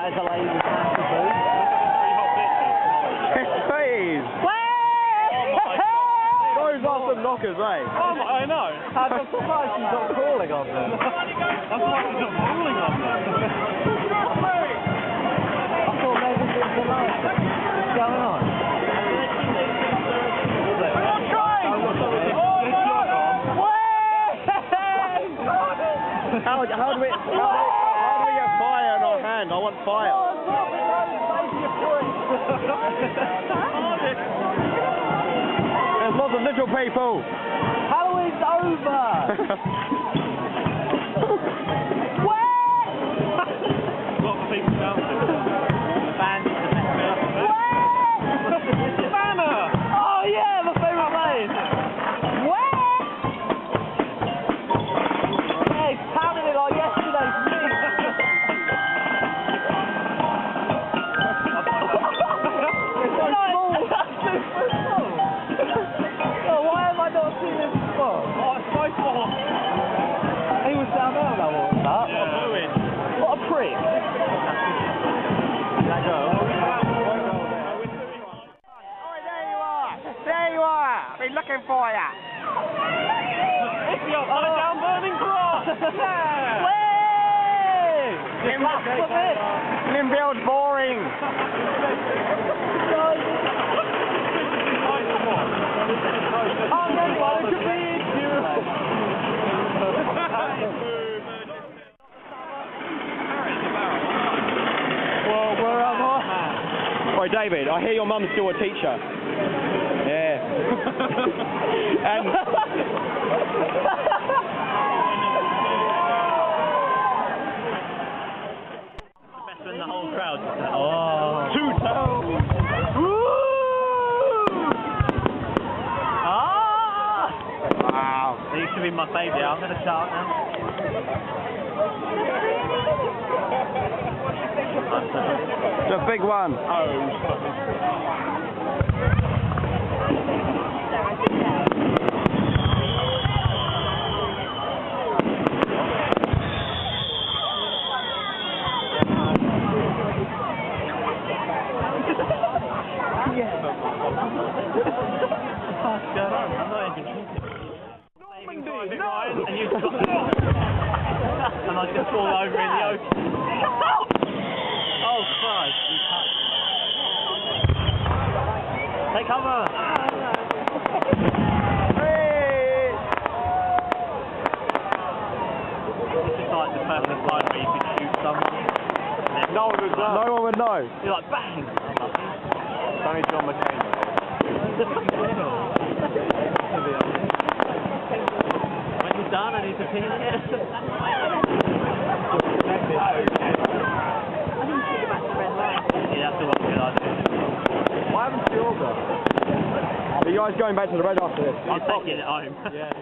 as a lady with massive boobs. Please! Those are some knockers, eh? I know. I'm surprised she's not crawling on them. That's why she's not crawling on them. I thought maybe it was alive. What's going on? How do we get fire in our hand? I want fire. There's lots of little people. Halloween's over. Lots of people shouting. The band is the best. Banner! Oh yeah, my favourite place. Yeah, he's pounding it like yesterday for me. Why have I not seen this before? Oh, it's so fun. He was down there when I walked up. Yeah. What a prick. That girl. There you are. I've been looking for you. It's the upside down burning cross. Yeah. Lindfield's boring. Well, where am I? Right, David, I hear your mum's still a teacher. Yeah. And Better than the whole crowd. Oh. Two toes. Wow. They used to be my favourite. I'm going to shout now. the big one. And you got and I just fall over in the ocean. Oh Christ, you touched. Take cover! Hey! This is like the perfect line where you could shoot someone. No one would know. No one would know. You're like bang! Only John McCain. When you're done, I need to pin it. Yeah, that's the one good idea. Why haven't you all gone? Are you guys going back to the red after this? I'm taking it home. Yeah.